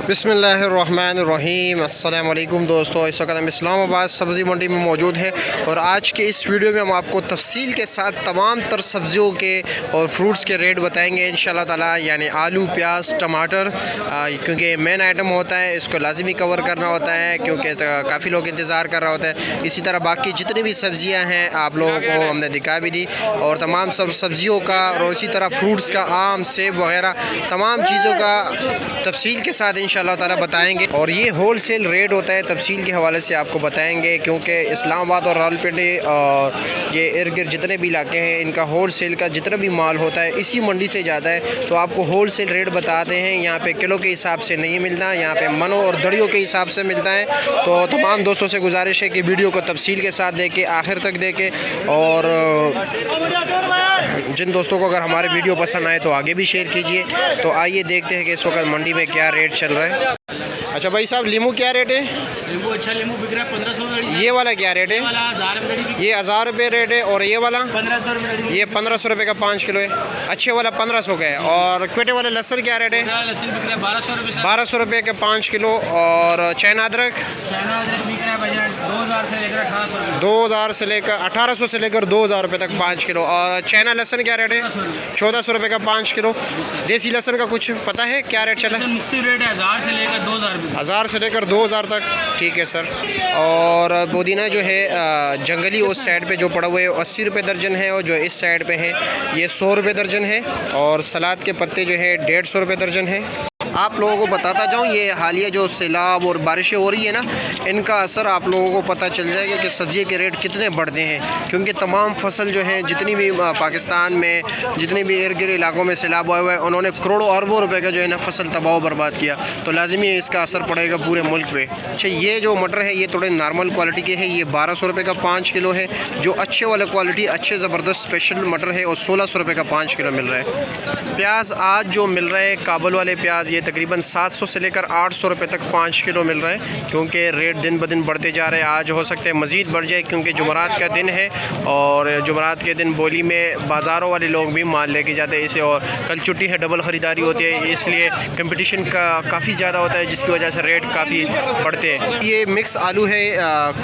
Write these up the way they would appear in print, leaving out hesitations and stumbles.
बिस्मिल्लाहिर्रहमानिर्रहीम। अस्सलाम वालेकुम दोस्तों, इस वक्त हम इस्लामाबाद सब्ज़ी मंडी में मौजूद हैं और आज के इस वीडियो में हम आपको तफसील के साथ तमाम तर सब्ज़ियों के और फ्रूट्स के रेट बताएंगे इंशाल्लाह ताला। यानी आलू, प्याज, टमाटर, क्योंकि मेन आइटम होता है, इसको लाजमी कवर करना होता है क्योंकि काफ़ी लोग इंतज़ार कर रहा होता है। इसी तरह बाकी जितनी भी सब्ज़ियाँ हैं आप लोगों को हमने दिखा भी दी और तमाम सब सब्ज़ियों का और इसी तरह फ्रूट्स का, आम, सेब वगैरह तमाम चीज़ों का तफसील के साथ इंशाल्लाह ताला बताएंगे। और ये होल सेल रेट होता है, तफसील के हवाले से आपको बताएंगे क्योंकि इस्लामाबाद और रावलपिंडी और ये इर्द गिर्द जितने भी इलाके हैं इनका होल सेल का जितना भी माल होता है इसी मंडी से ज़्यादा है। तो आपको होल सेल रेट बताते हैं, यहाँ पे किलो के हिसाब से नहीं मिलता, यहाँ पे मनों और दड़ियों के हिसाब से मिलता है। तो तमाम दोस्तों से गुजारिश है कि वीडियो को तफसील के साथ देखें, आखिर तक देखें और जिन दोस्तों को अगर हमारे वीडियो पसंद आए तो आगे भी शेयर कीजिए। तो आइए देखते हैं कि इस वक्त मंडी में क्या रेट चल रहा है। अच्छा भाई साहब, लीमू क्या रेट है? लीमू अच्छा लीमू बिक रहा है 1500। ये वाला क्या रेट है? ये 1000 रुपये रेट है। और ये वाला 1500। ये 1500 रुपये का 5 किलो है। अच्छे वाला 1500 का है। और क्वेटे वाला लहसुन क्या रेट है? लहसुन बिक रहा है 1200 रुपये। 1200 रुपये के 5 किलो। और चाइना अदरक बिक रहा है 2000 से लेकर 1800। 2000 से लेकर 1800 से लेकर 2000 रुपये तक 5 किलो। और चाइना लहसुन क्या रेट है? 1400 रुपये का 5 किलो। देसी लहसुन का कुछ पता है क्या रेट चला? मुख्तलिफ रेट है 1000 से लेकर 2000। 1000 से लेकर 2000 तक, ठीक है सर। और पुदीना जो है जंगली उस साइड पे जो पड़ा हुआ है 80 रुपये दर्जन है और जो इस साइड पे है ये 100 रुपये दर्जन है। और सलाद के पत्ते जो है 150 रुपये दर्जन है। आप लोगों को बताता जाऊँ, ये हालिया जो सैलाब और बारिशें हो रही है ना, इनका असर आप लोगों को पता चल जाएगा कि सब्ज़ी के रेट कितने बढ़ते हैं। क्योंकि तमाम फसल जो है जितनी भी पाकिस्तान में जितने भी इर्द गिर्द इलाकों में सैलाब हुआ है उन्होंने करोड़ों अरबों रुपए का जो है ना फसल तबाह बर्बाद किया। तो लाजमी इसका असर पड़ेगा पूरे मुल्क पे। अच्छा, ये जो मटर है ये थोड़े नॉर्मल क्वालिटी के है, ये 1200 रुपये का 5 किलो है। जो अच्छे वाले क्वालिटी अच्छे ज़बरदस्त स्पेशल मटर है और 1600 रुपये का 5 किलो मिल रहा है। प्याज आज जो मिल रहा है काबुल वाले प्याज ये तकरीबन 700 से लेकर 800 रुपये तक 5 किलो मिल रहा है। क्योंकि रेट दिन ब दिन बढ़ते जा रहे हैं, आज हो सकता है मज़ीद बढ़ जाए क्योंकि जुमरात का दिन है और जुमरात के दिन बोली में बाज़ारों वाले लोग भी माल लेके जाते हैं इसे। और कल छुट्टी है, डबल ख़रीदारी होती है, इसलिए कंपटीशन का काफ़ी ज़्यादा होता है जिसकी वजह से रेट काफ़ी बढ़ते हैं। ये मिक्स आलू है,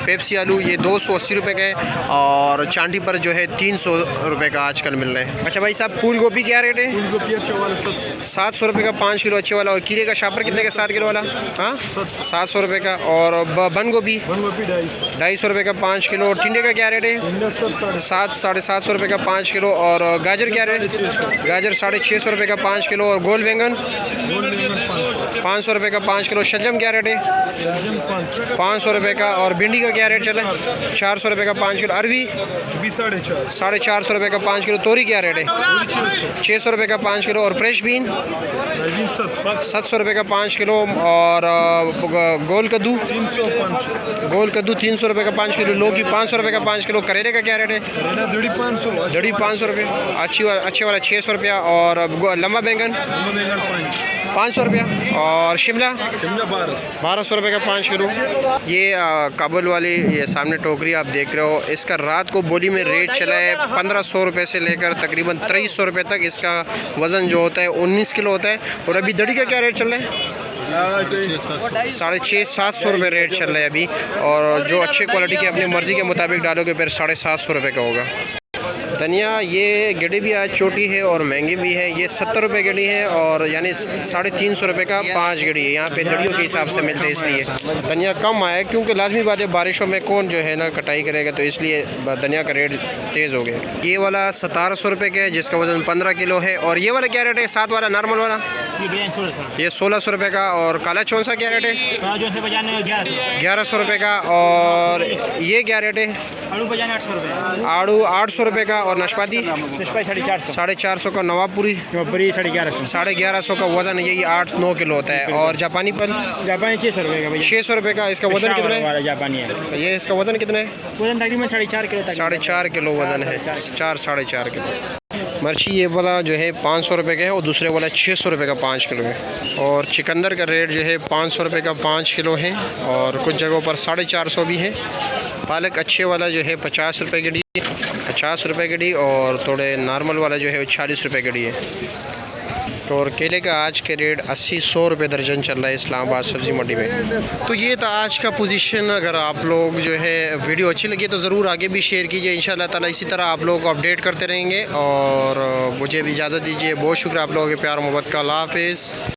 पेप्सी आलू, ये 280 रुपये का है और चांदी पर जो है 300 रुपये का आजकल मिल रहा है। अच्छा भाई साहब, फूल गोभी क्या रेट है? फूल गोभी अच्छे वाला 700 रुपये का 5 किलो अच्छे वाला। और खीरे का शापर कितने का 7 किलो वाला? हाँ 700 रुपये का। और बंद गोभी 250 रुपये का 5 किलो। और टिंडे का क्या रेट है? 700-750 रुपये का 5 किलो। और गाजर क्या रेट? गाजर 650 रुपये का 5 किलो। और गोल बैंगन 500 रुपये का 5 किलो। शलजम क्या रेट है? 500 रुपये का। और भिंडी का क्या रेट चला? 400 रुपये का 5 किलो। अरबी 450 रुपये का 5 किलो। तोरी क्या रेट है? 600 रुपये का 5 किलो। और फ्रेश बीन 700 रुपये का 5 किलो। और गोल कद्दू 300 रुपये का 5 किलो। लौकी 500 रुपये का 5 किलो। करेले का क्या रेट है? दड़ी 500 रुपये। अच्छे वाला 600 रुपया। और लंबा बैंगन 500 रुपया। और शिमला 1200 रुपये का 5 किलो। ये काबुल वाली ये सामने टोकरी आप देख रहे हो, इसका रात को बोली में रेट चला है 1500 रुपये से लेकर तकरीबन 2300 रुपये तक। इसका वज़न जो होता है 19 किलो होता है। और अभी दड़ी का क्या रेट चल रहा है? 650-700 रुपये रेट चल रहा है अभी। और जो अच्छे क्वालिटी के अपनी मर्ज़ी के मुताबिक डालोगे फिर 750 रुपये का होगा। धनिया ये गड्डी भी आज छोटी है और महंगी भी है। ये 70 रुपये गड्डी है और यानी 350 रुपये का 5 गड्डी है। यहाँ पे दड़ियों के हिसाब से मिलते हैं, इसलिए धनिया कम आया क्योंकि लाजमी बात है बारिशों में कौन जो है ना कटाई करेगा, तो इसलिए धनिया का रेट तेज़ हो गया। ये वाला 1700 रुपये का है जिसका वज़न 15 किलो है। और ये वाला क्या रेट है? 7 वाला नॉर्मल वाला ये 1600 रुपये का। और काला चौंसा क्या रेट है? 1100 रुपये का। और ये क्या रेट है? आड़ू 800 रुपये का। और नाशपाती 450 का। नवाबपुरी 1150 का। वज़न यही 8-9 किलो होता है। और जापानी फल 600 रुपये का। इसका वज़न कितना है? जापानी है ये इसका वज़न कितना है? वज़न तकरीबन 4.5 किलो। 4.5 किलो वज़न है, 4-4.5 किलो। मिर्ची ये वाला जो है 500 रुपये का है और दूसरे वाला 600 रुपये का 5 किलो है। और चिकंदर का रेट जो है 500 रुपये का 5 किलो है और कुछ जगहों पर 450 भी है। पालक अच्छे वाला जो है 50 रुपये गड्डी, 50 रुपये गड्डी, और थोड़े नॉर्मल वाला जो है वो 40 रुपये गड्डी है। तो और केले का आज के रेट 80-100 रुपये दर्जन चल रहा है इस्लामाबाद सब्ज़ी मंडी में। तो ये था आज का पोजीशन। अगर आप लोग जो है वीडियो अच्छी लगी तो ज़रूर आगे भी शेयर कीजिए। इंशाल्लाह ताला इसी तरह आप लोगों को अपडेट करते रहेंगे और मुझे भी इजाज़त दीजिए। बहुत शुक्रिया आप लोगों के प्यार मोहब्बत का। अल्लाह हाफ़िज़।